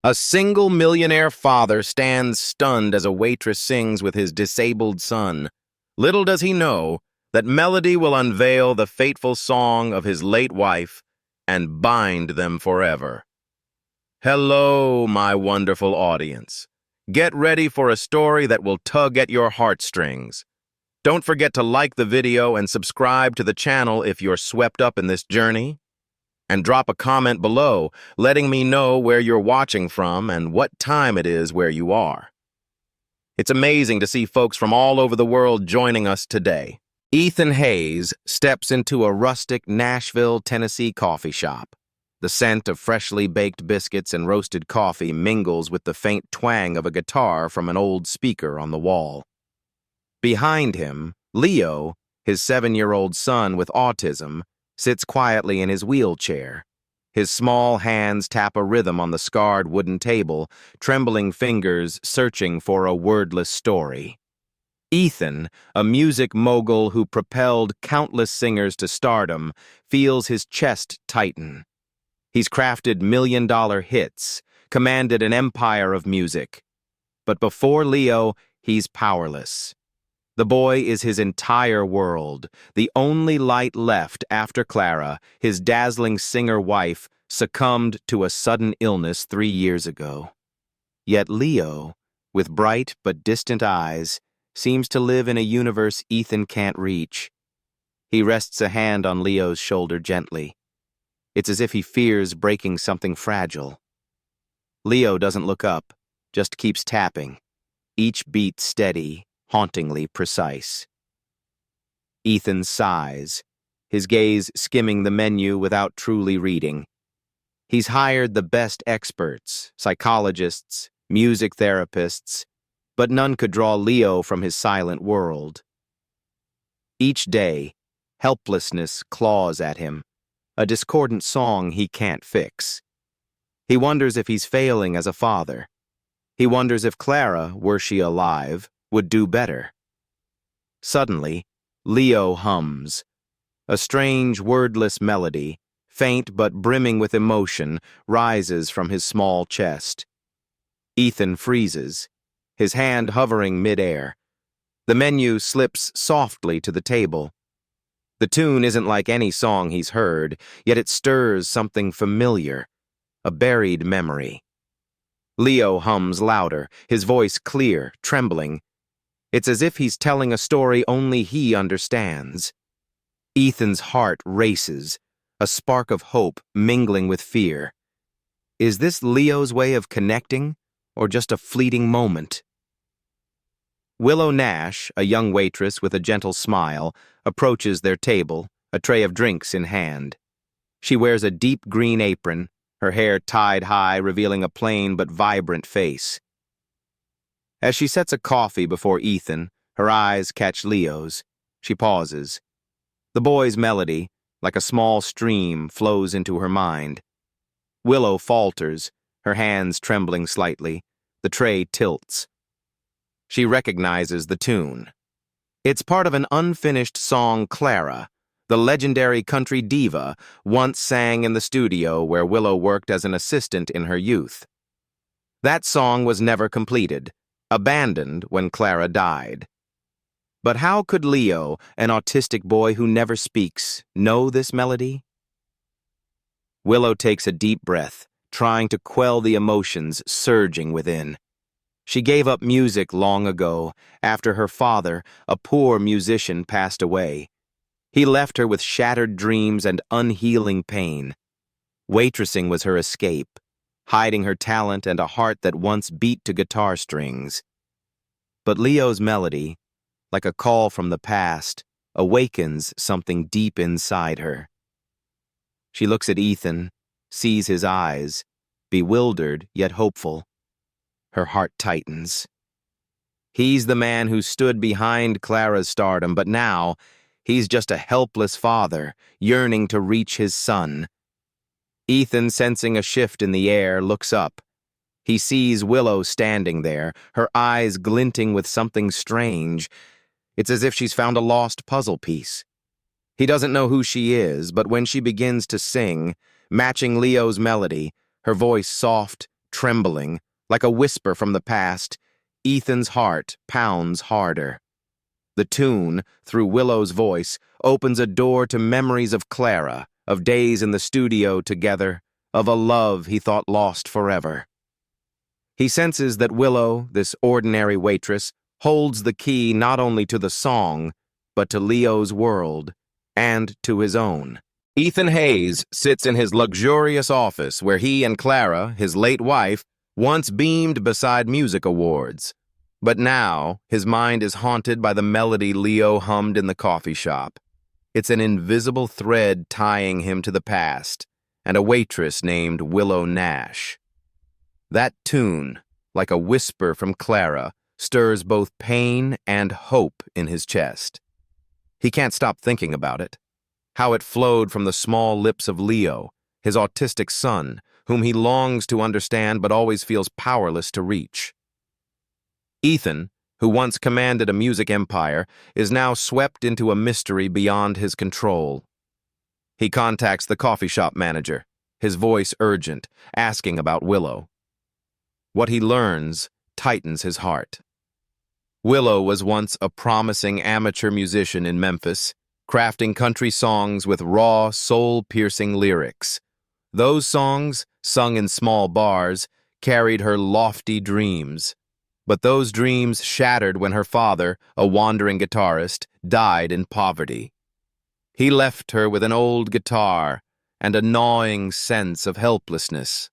A single millionaire father stands stunned as a waitress sings with his disabled son. Little does he know that melody will unveil the fateful song of his late wife and bind them forever. Hello, my wonderful audience. Get ready for a story that will tug at your heartstrings. Don't forget to like the video and subscribe to the channel if you're swept up in this journey. And drop a comment below, letting me know where you're watching from and what time it is where you are. It's amazing to see folks from all over the world joining us today. Ethan Hayes steps into a rustic Nashville, Tennessee coffee shop. The scent of freshly baked biscuits and roasted coffee mingles with the faint twang of a guitar from an old speaker on the wall. Behind him, Leo, his 7-year-old son with autism, sits quietly in his wheelchair. His small hands tap a rhythm on the scarred wooden table, trembling fingers searching for a wordless story. Ethan, a music mogul who propelled countless singers to stardom, feels his chest tighten. He's crafted million-dollar hits, commanded an empire of music. But before Leo, he's powerless. The boy is his entire world, the only light left after Clara, his dazzling singer wife, succumbed to a sudden illness 3 years ago. Yet Leo, with bright but distant eyes, seems to live in a universe Ethan can't reach. He rests a hand on Leo's shoulder gently. It's as if he fears breaking something fragile. Leo doesn't look up, just keeps tapping, each beat steady, hauntingly precise. Ethan sighs, his gaze skimming the menu without truly reading. He's hired the best experts, psychologists, music therapists, but none could draw Leo from his silent world. Each day, helplessness claws at him, a discordant song he can't fix. He wonders if he's failing as a father. He wonders if Clara, were she alive, would do better. Suddenly, Leo hums. A strange, wordless melody, faint but brimming with emotion, rises from his small chest. Ethan freezes, his hand hovering mid-air. The menu slips softly to the table. The tune isn't like any song he's heard, yet it stirs something familiar, a buried memory. Leo hums louder, his voice clear, trembling. It's as if he's telling a story only he understands. Ethan's heart races, a spark of hope mingling with fear. Is this Leo's way of connecting, or just a fleeting moment? Willow Nash, a young waitress with a gentle smile, approaches their table, a tray of drinks in hand. She wears a deep green apron, her hair tied high, revealing a plain but vibrant face. As she sets a coffee before Ethan, her eyes catch Leo's. She pauses. The boy's melody, like a small stream, flows into her mind. Willow falters, her hands trembling slightly. The tray tilts. She recognizes the tune. It's part of an unfinished song Clara, the legendary country diva, once sang in the studio where Willow worked as an assistant in her youth. That song was never completed, abandoned when Clara died. But how could Leo, an autistic boy who never speaks, know this melody? Willow takes a deep breath, trying to quell the emotions surging within. She gave up music long ago, after her father, a poor musician, passed away. He left her with shattered dreams and unhealing pain. Waitressing was her escape, hiding her talent and a heart that once beat to guitar strings. But Leo's melody, like a call from the past, awakens something deep inside her. She looks at Ethan, sees his eyes, bewildered yet hopeful. Her heart tightens. He's the man who stood behind Clara's stardom, but now he's just a helpless father, yearning to reach his son. Ethan, sensing a shift in the air, looks up. He sees Willow standing there, her eyes glinting with something strange. It's as if she's found a lost puzzle piece. He doesn't know who she is, but when she begins to sing, matching Leo's melody, her voice soft, trembling, like a whisper from the past, Ethan's heart pounds harder. The tune, through Willow's voice, opens a door to memories of Clara, of days in the studio together, of a love he thought lost forever. He senses that Willow, this ordinary waitress, holds the key not only to the song, but to Leo's world, and to his own. Ethan Hayes sits in his luxurious office where he and Clara, his late wife, once beamed beside music awards. But now, his mind is haunted by the melody Leo hummed in the coffee shop. It's an invisible thread tying him to the past, and a waitress named Willow Nash. That tune, like a whisper from Clara, stirs both pain and hope in his chest. He can't stop thinking about it. How it flowed from the small lips of Leo, his autistic son, whom he longs to understand but always feels powerless to reach. Ethan, who once commanded a music empire, is now swept into a mystery beyond his control. He contacts the coffee shop manager, his voice urgent, asking about Willow. What he learns tightens his heart. Willow was once a promising amateur musician in Memphis, crafting country songs with raw, soul-piercing lyrics. Those songs, sung in small bars, carried her lofty dreams. But those dreams shattered when her father, a wandering guitarist, died in poverty. He left her with an old guitar and a gnawing sense of helplessness.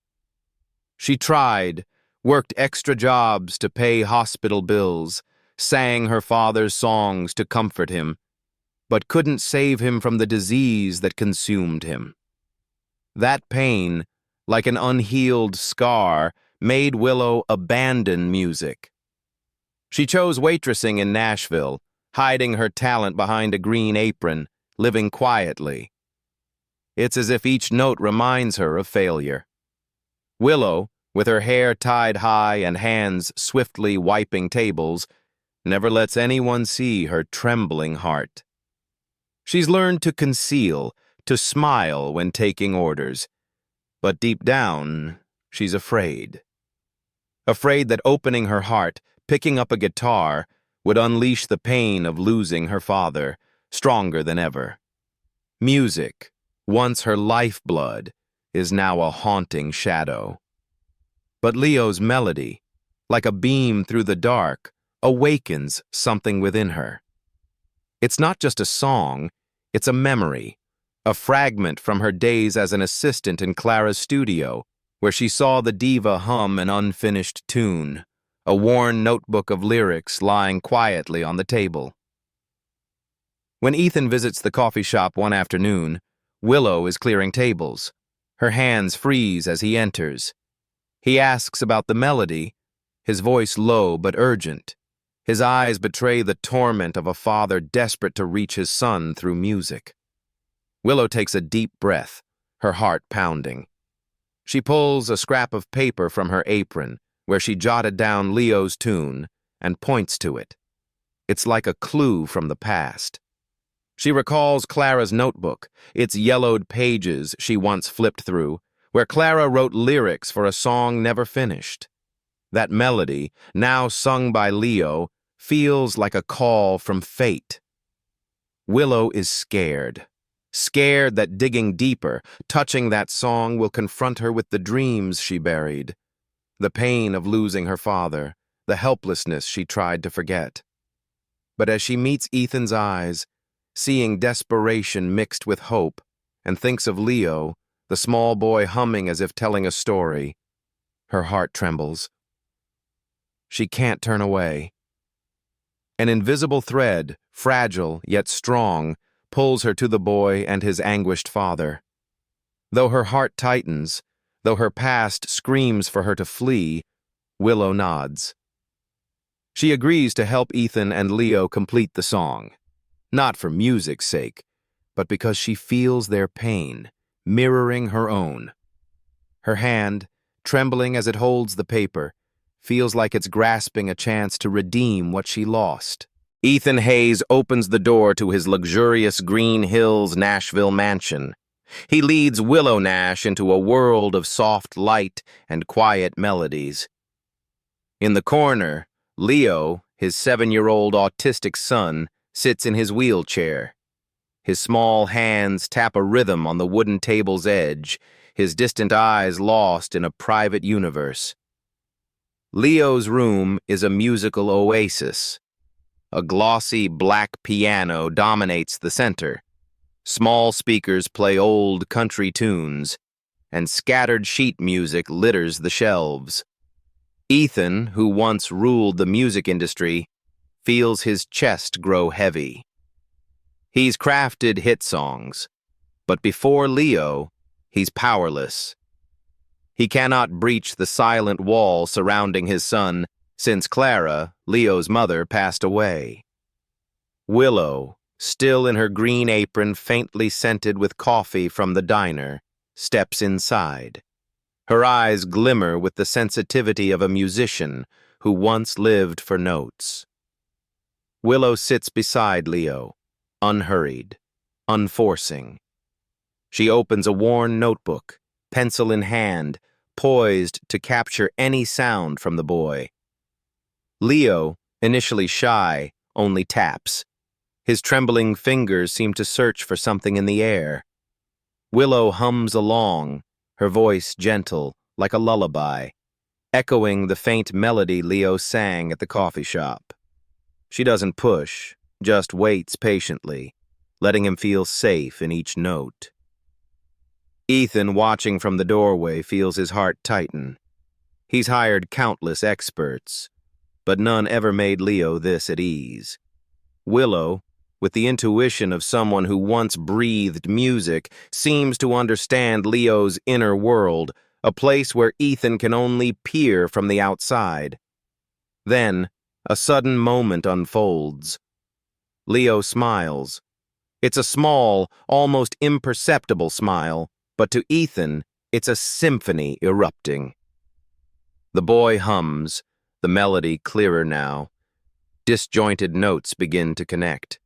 She tried, worked extra jobs to pay hospital bills, sang her father's songs to comfort him, but couldn't save him from the disease that consumed him. That pain, like an unhealed scar, made Willow abandon music. She chose waitressing in Nashville, hiding her talent behind a green apron, living quietly. It's as if each note reminds her of failure. Willow, with her hair tied high and hands swiftly wiping tables, never lets anyone see her trembling heart. She's learned to conceal, to smile when taking orders, but deep down, she's afraid. Afraid that opening her heart, picking up a guitar, would unleash the pain of losing her father, stronger than ever. Music, once her lifeblood, is now a haunting shadow. But Leo's melody, like a beam through the dark, awakens something within her. It's not just a song, it's a memory, a fragment from her days as an assistant in Clara's studio, where she saw the diva hum an unfinished tune, a worn notebook of lyrics lying quietly on the table. When Ethan visits the coffee shop one afternoon, Willow is clearing tables. Her hands freeze as he enters. He asks about the melody, his voice low but urgent. His eyes betray the torment of a father desperate to reach his son through music. Willow takes a deep breath, her heart pounding. She pulls a scrap of paper from her apron, where she jotted down Leo's tune, and points to it. It's like a clue from the past. She recalls Clara's notebook, its yellowed pages she once flipped through, where Clara wrote lyrics for a song never finished. That melody, now sung by Leo, feels like a call from fate. Willow is scared. Scared that digging deeper, touching that song will confront her with the dreams she buried, the pain of losing her father, the helplessness she tried to forget. But as she meets Ethan's eyes, seeing desperation mixed with hope, and thinks of Leo, the small boy humming as if telling a story, her heart trembles. She can't turn away. An invisible thread, fragile yet strong, pulls her to the boy and his anguished father. Though her heart tightens, though her past screams for her to flee, Willow nods. She agrees to help Ethan and Leo complete the song, not for music's sake, but because she feels their pain, mirroring her own. Her hand, trembling as it holds the paper, feels like it's grasping a chance to redeem what she lost. Ethan Hayes opens the door to his luxurious Green Hills, Nashville mansion. He leads Willow Nash into a world of soft light and quiet melodies. In the corner, Leo, his 7-year-old autistic son, sits in his wheelchair. His small hands tap a rhythm on the wooden table's edge, his distant eyes lost in a private universe. Leo's room is a musical oasis. A glossy black piano dominates the center. Small speakers play old country tunes, and scattered sheet music litters the shelves. Ethan, who once ruled the music industry, feels his chest grow heavy. He's crafted hit songs, but before Leo, he's powerless. He cannot breach the silent wall surrounding his son since Clara, Leo's mother, passed away. Willow, still in her green apron faintly scented with coffee from the diner, steps inside. Her eyes glimmer with the sensitivity of a musician who once lived for notes. Willow sits beside Leo, unhurried, unforcing. She opens a worn notebook, pencil in hand, poised to capture any sound from the boy. Leo, initially shy, only taps. His trembling fingers seem to search for something in the air. Willow hums along, her voice gentle, like a lullaby, echoing the faint melody Leo sang at the coffee shop. She doesn't push, just waits patiently, letting him feel safe in each note. Ethan, watching from the doorway, feels his heart tighten. He's hired countless experts, but none ever made Leo this at ease. Willow, with the intuition of someone who once breathed music, seems to understand Leo's inner world, a place where Ethan can only peer from the outside. Then, a sudden moment unfolds. Leo smiles. It's a small, almost imperceptible smile, but to Ethan, it's a symphony erupting. The boy hums, the melody clearer now. Disjointed notes begin to connect.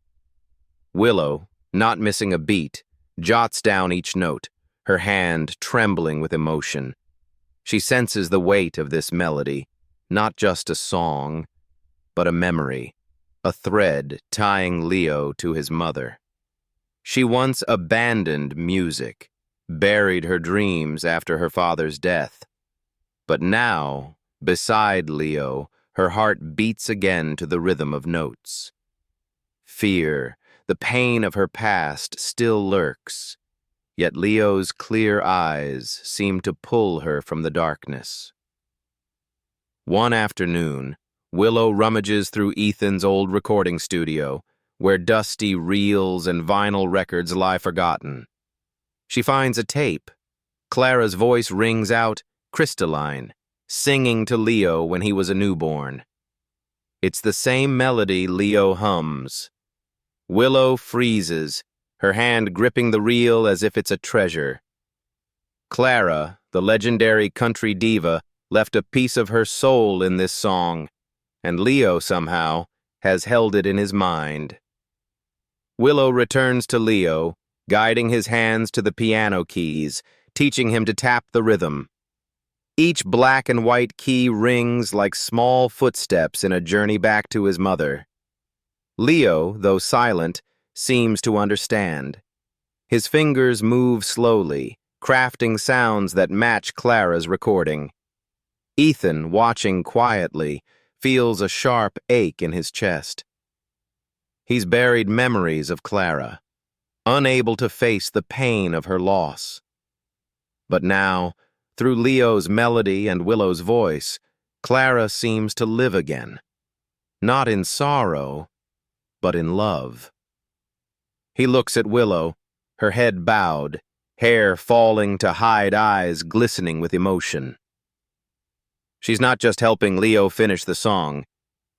Willow, not missing a beat, jots down each note, her hand trembling with emotion. She senses the weight of this melody, not just a song, but a memory, a thread tying Leo to his mother. She once abandoned music, buried her dreams after her father's death. But now, beside Leo, her heart beats again to the rhythm of notes. Fear, the pain of her past, still lurks, yet Leo's clear eyes seem to pull her from the darkness. One afternoon, Willow rummages through Ethan's old recording studio, where dusty reels and vinyl records lie forgotten. She finds a tape. Clara's voice rings out, crystalline, singing to Leo when he was a newborn. It's the same melody Leo hums. Willow freezes, her hand gripping the reel as if it's a treasure. Clara, the legendary country diva, left a piece of her soul in this song, and Leo, somehow, has held it in his mind. Willow returns to Leo, guiding his hands to the piano keys, teaching him to tap the rhythm. Each black and white key rings like small footsteps in a journey back to his mother. Leo, though silent, seems to understand. His fingers move slowly, crafting sounds that match Clara's recording. Ethan, watching quietly, feels a sharp ache in his chest. He's buried memories of Clara, unable to face the pain of her loss. But now, through Leo's melody and Willow's voice, Clara seems to live again. Not in sorrow, but in love. He looks at Willow, her head bowed, hair falling to hide eyes glistening with emotion. She's not just helping Leo finish the song.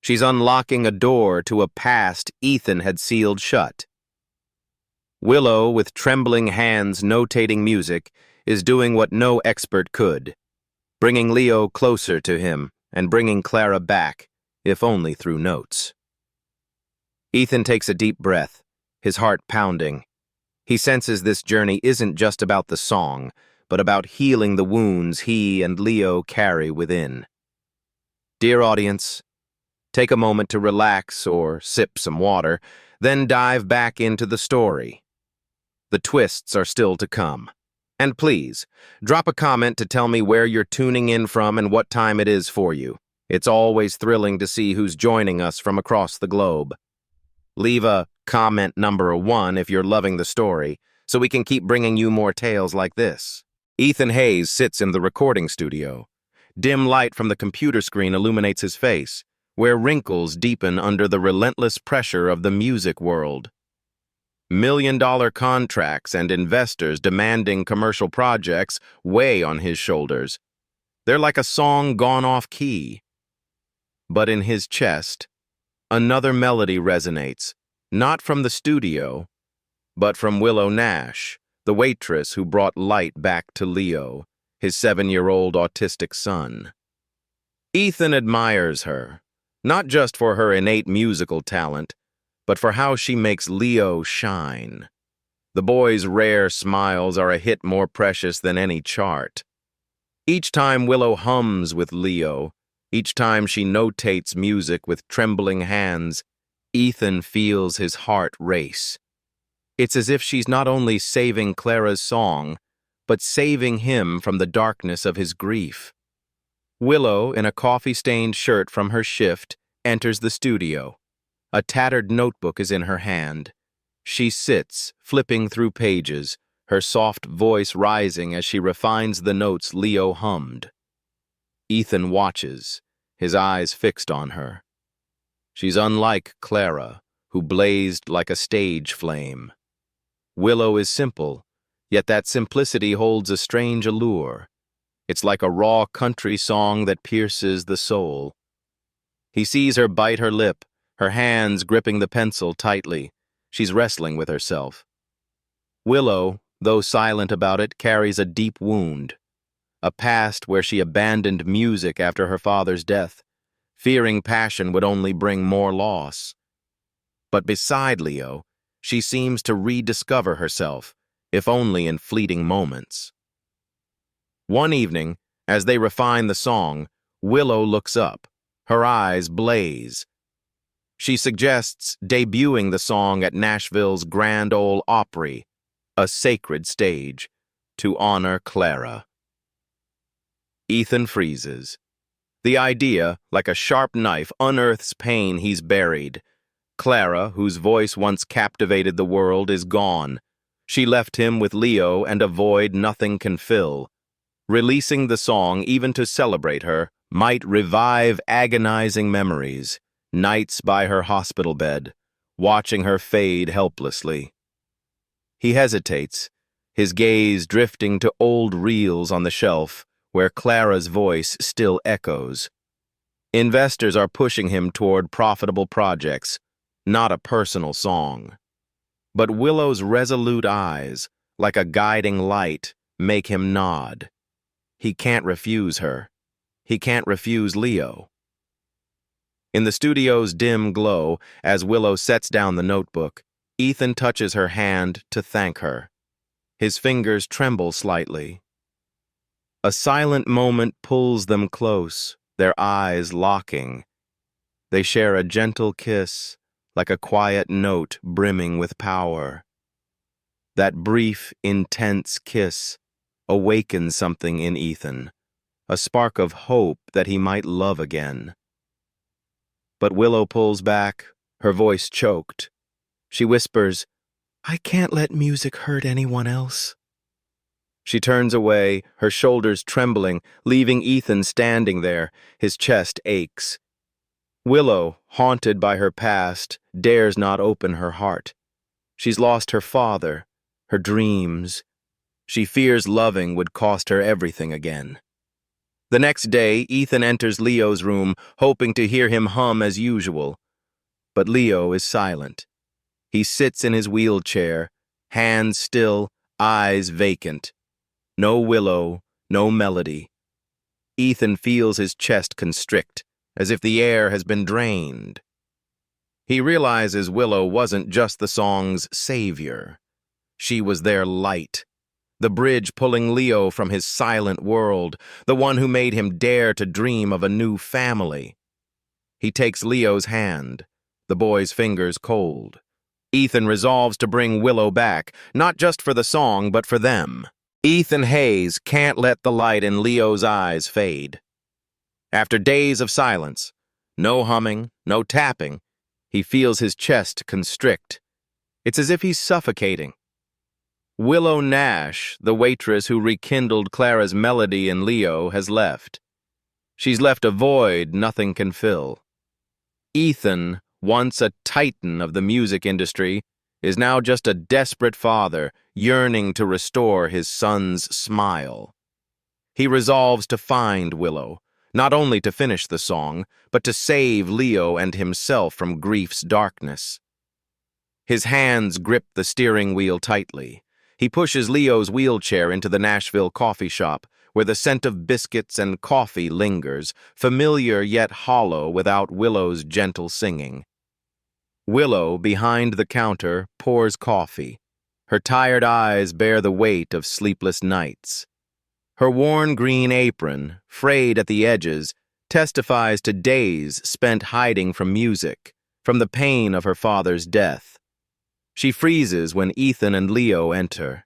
She's unlocking a door to a past Ethan had sealed shut. Willow, with trembling hands notating music, is doing what no expert could, bringing Leo closer to him and bringing Clara back, if only through notes. Ethan takes a deep breath, his heart pounding. He senses this journey isn't just about the song, but about healing the wounds he and Leo carry within. Dear audience, take a moment to relax or sip some water, then dive back into the story. The twists are still to come. And please, drop a comment to tell me where you're tuning in from and what time it is for you. It's always thrilling to see who's joining us from across the globe. Leave a comment number 1 if you're loving the story, so we can keep bringing you more tales like this. Ethan Hayes sits in the recording studio. Dim light from the computer screen illuminates his face, where wrinkles deepen under the relentless pressure of the music world. $1,000,000 contracts and investors demanding commercial projects weigh on his shoulders. They're like a song gone off key. But in his chest, another melody resonates, not from the studio, but from Willow Nash, the waitress who brought light back to Leo, his 7-year-old autistic son. Ethan admires her, not just for her innate musical talent, but for how she makes Leo shine. The boy's rare smiles are a hit more precious than any chart. Each time Willow hums with Leo, each time she notates music with trembling hands, Ethan feels his heart race. It's as if she's not only saving Clara's song, but saving him from the darkness of his grief. Willow, in a coffee-stained shirt from her shift, enters the studio. A tattered notebook is in her hand. She sits, flipping through pages, her soft voice rising as she refines the notes Leo hummed. Ethan watches, his eyes fixed on her. She's unlike Clara, who blazed like a stage flame. Willow is simple, yet that simplicity holds a strange allure. It's like a raw country song that pierces the soul. He sees her bite her lip, her hands gripping the pencil tightly. She's wrestling with herself. Willow, though silent about it, carries a deep wound. A past where she abandoned music after her father's death, fearing passion would only bring more loss. But beside Leo, she seems to rediscover herself, if only in fleeting moments. One evening, as they refine the song, Willow looks up. Her eyes blaze. She suggests debuting the song at Nashville's Grand Ole Opry, a sacred stage, to honor Clara. Ethan freezes. The idea, like a sharp knife, unearths pain he's buried. Clara, whose voice once captivated the world, is gone. She left him with Leo and a void nothing can fill. Releasing the song, even to celebrate her, might revive agonizing memories. Nights by her hospital bed, watching her fade helplessly. He hesitates, his gaze drifting to old reels on the shelf, where Clara's voice still echoes. Investors are pushing him toward profitable projects, not a personal song. But Willow's resolute eyes, like a guiding light, make him nod. He can't refuse her. He can't refuse Leo. In the studio's dim glow, as Willow sets down the notebook, Ethan touches her hand to thank her. His fingers tremble slightly. A silent moment pulls them close, their eyes locking. They share a gentle kiss, like a quiet note brimming with power. That brief, intense kiss awakens something in Ethan, a spark of hope that he might love again. But Willow pulls back, her voice choked. She whispers, "I can't let music hurt anyone else." She turns away, her shoulders trembling, leaving Ethan standing there, his chest aches. Willow, haunted by her past, dares not open her heart. She's lost her father, her dreams. She fears loving would cost her everything again. The next day, Ethan enters Leo's room, hoping to hear him hum as usual. But Leo is silent. He sits in his wheelchair, hands still, eyes vacant. No Willow, no melody. Ethan feels his chest constrict, as if the air has been drained. He realizes Willow wasn't just the song's savior. She was their light, the bridge pulling Leo from his silent world, the one who made him dare to dream of a new family. He takes Leo's hand, the boy's fingers cold. Ethan resolves to bring Willow back, not just for the song, but for them. Ethan Hayes can't let the light in Leo's eyes fade. After days of silence, no humming, no tapping, he feels his chest constrict. It's as if he's suffocating. Willow Nash, the waitress who rekindled Clara's melody in Leo, has left. She's left a void nothing can fill. Ethan, once a titan of the music industry, is now just a desperate father yearning to restore his son's smile. He resolves to find Willow, not only to finish the song, but to save Leo and himself from grief's darkness. His hands grip the steering wheel tightly. He pushes Leo's wheelchair into the Nashville coffee shop, where the scent of biscuits and coffee lingers, familiar yet hollow without Willow's gentle singing. Willow, behind the counter, pours coffee. Her tired eyes bear the weight of sleepless nights. Her worn green apron, frayed at the edges, testifies to days spent hiding from music, from the pain of her father's death. She freezes when Ethan and Leo enter.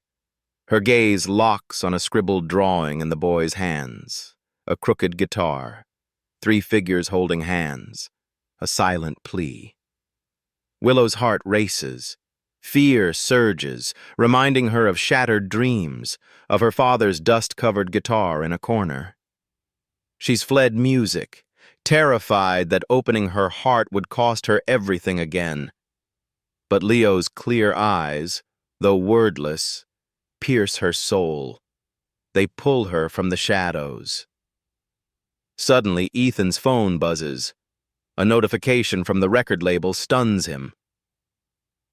Her gaze locks on a scribbled drawing in the boy's hands, a crooked guitar, 3 figures holding hands, a silent plea. Willow's heart races. Fear surges, reminding her of shattered dreams, of her father's dust-covered guitar in a corner. She's fled music, terrified that opening her heart would cost her everything again. But Leo's clear eyes, though wordless, pierce her soul. They pull her from the shadows. Suddenly, Ethan's phone buzzes. A notification from the record label stuns him.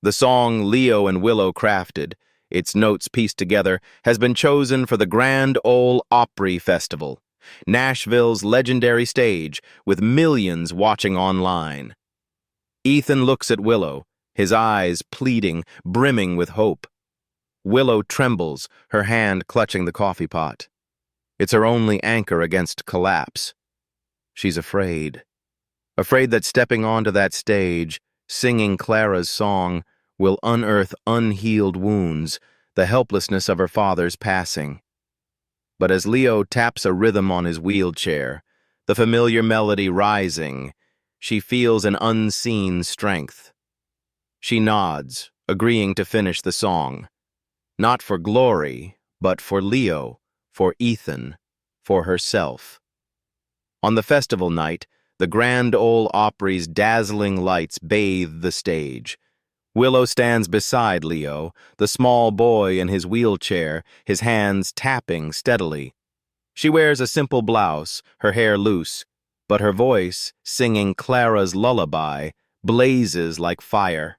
The song Leo and Willow crafted, its notes pieced together, has been chosen for the Grand Ole Opry Festival, Nashville's legendary stage, with millions watching online. Ethan looks at Willow, his eyes pleading, brimming with hope. Willow trembles, her hand clutching the coffee pot. It's her only anchor against collapse. She's afraid. Afraid that stepping onto that stage, singing Clara's song, will unearth unhealed wounds, the helplessness of her father's passing. But as Leo taps a rhythm on his wheelchair, the familiar melody rising, she feels an unseen strength. She nods, agreeing to finish the song. Not for glory, but for Leo, for Ethan, for herself. On the festival night, the Grand Ole Opry's dazzling lights bathe the stage. Willow stands beside Leo, the small boy in his wheelchair, his hands tapping steadily. She wears a simple blouse, her hair loose, but her voice, singing Clara's lullaby, blazes like fire.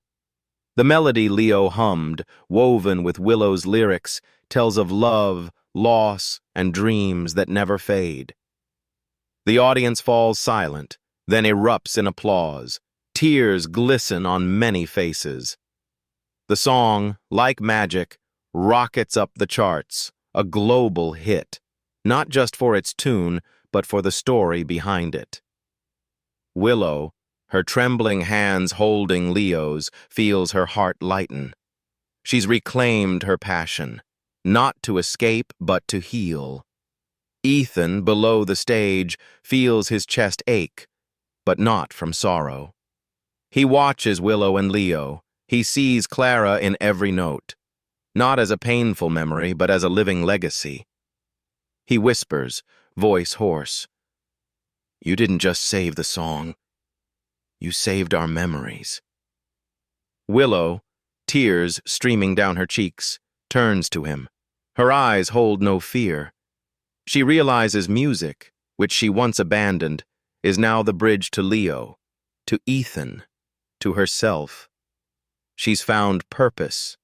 The melody Leo hummed, woven with Willow's lyrics, tells of love, loss, and dreams that never fade. The audience falls silent, then erupts in applause. Tears glisten on many faces. The song, like magic, rockets up the charts, a global hit, not just for its tune, but for the story behind it. Willow, her trembling hands holding Leo's, feels her heart lighten. She's reclaimed her passion, not to escape, but to heal. Ethan, below the stage, feels his chest ache, but not from sorrow. He watches Willow and Leo. He sees Clara in every note, not as a painful memory, but as a living legacy. He whispers, voice hoarse, "You didn't just save the song. You saved our memories." Willow, tears streaming down her cheeks, turns to him. Her eyes hold no fear. She realizes music, which she once abandoned, is now the bridge to Leo, to Ethan, to herself. She's found purpose,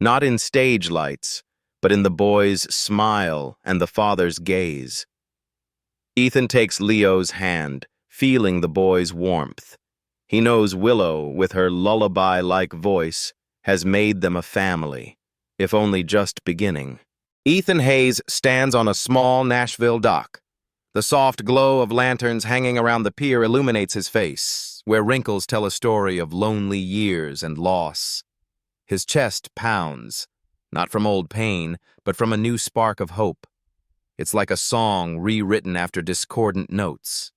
not in stage lights, but in the boy's smile and the father's gaze. Ethan takes Leo's hand, feeling the boy's warmth. He knows Willow, with her lullaby-like voice, has made them a family, if only just beginning. Ethan Hayes stands on a small Nashville dock. The soft glow of lanterns hanging around the pier illuminates his face, where wrinkles tell a story of lonely years and loss. His chest pounds, not from old pain, but from a new spark of hope. It's like a song rewritten after discordant notes.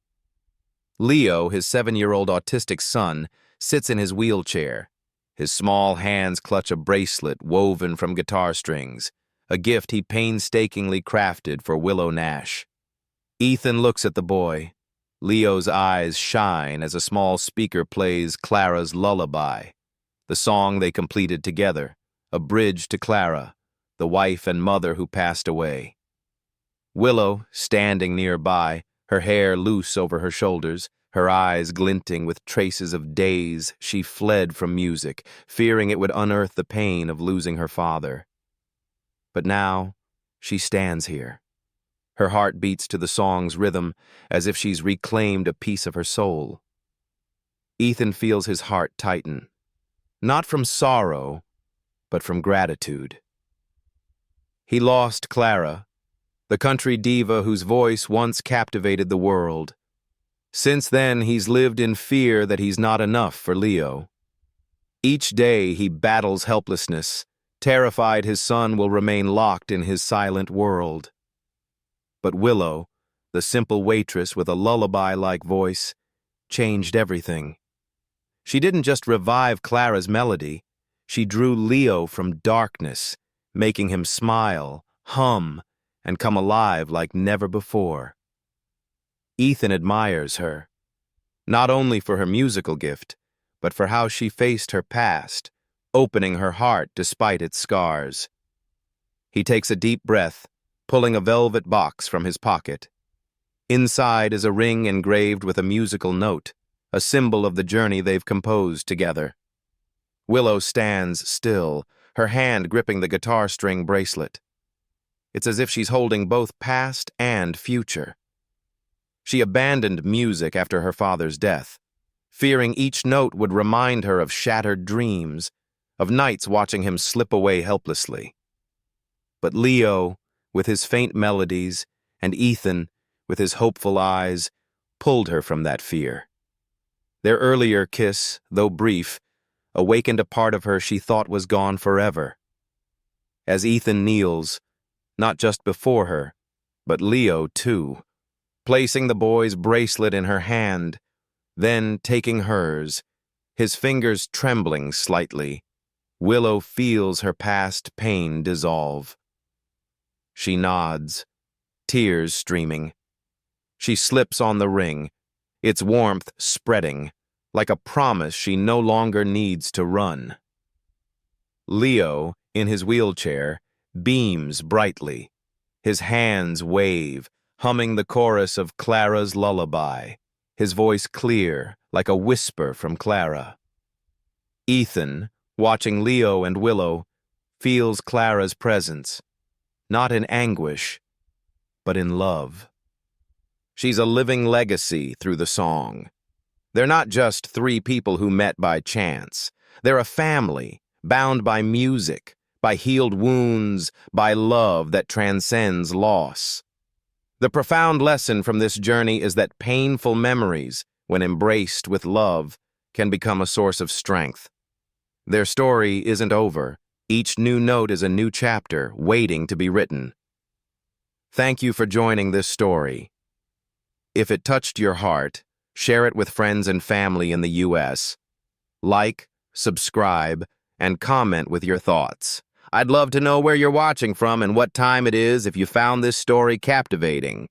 Leo, his 7-year-old autistic son, sits in his wheelchair. His small hands clutch a bracelet woven from guitar strings, a gift he painstakingly crafted for Willow Nash. Ethan looks at the boy. Leo's eyes shine as a small speaker plays Clara's lullaby, the song they completed together, a bridge to Clara, the wife and mother who passed away. Willow, standing nearby, her hair loose over her shoulders, her eyes glinting with traces of days she fled from music, fearing it would unearth the pain of losing her father. But now, she stands here. Her heart beats to the song's rhythm, as if she's reclaimed a piece of her soul. Ethan feels his heart tighten, not from sorrow, but from gratitude. He lost Clara, the country diva whose voice once captivated the world. Since then, he's lived in fear that he's not enough for Leo. Each day he battles helplessness, terrified his son will remain locked in his silent world. But Willow, the simple waitress with a lullaby-like voice, changed everything. She didn't just revive Clara's melody, she drew Leo from darkness, making him smile, hum, and come alive like never before. Ethan admires her, not only for her musical gift, but for how she faced her past, opening her heart despite its scars. He takes a deep breath, pulling a velvet box from his pocket. Inside is a ring engraved with a musical note, a symbol of the journey they've composed together. Willow stands still, her hand gripping the guitar string bracelet. It's as if she's holding both past and future. She abandoned music after her father's death, fearing each note would remind her of shattered dreams, of nights watching him slip away helplessly. But Leo, with his faint melodies, and Ethan, with his hopeful eyes, pulled her from that fear. Their earlier kiss, though brief, awakened a part of her she thought was gone forever. As Ethan kneels, not just before her, but Leo too, placing the boy's bracelet in her hand, then taking hers, his fingers trembling slightly, Willow feels her past pain dissolve. She nods, tears streaming. She slips on the ring, its warmth spreading, like a promise she no longer needs to run. Leo, in his wheelchair, beams brightly. His hands wave, humming the chorus of Clara's lullaby, his voice clear, like a whisper from Clara. Ethan, watching Leo and Willow, feels Clara's presence, not in anguish, but in love. She's a living legacy through the song. They're not just three people who met by chance. They're a family, bound by music, by healed wounds, by love that transcends loss. The profound lesson from this journey is that painful memories, when embraced with love, can become a source of strength. Their story isn't over. Each new note is a new chapter waiting to be written. Thank you for joining this story. If it touched your heart, share it with friends and family in the U.S. Like, subscribe, and comment with your thoughts. I'd love to know where you're watching from and what time it is if you found this story captivating.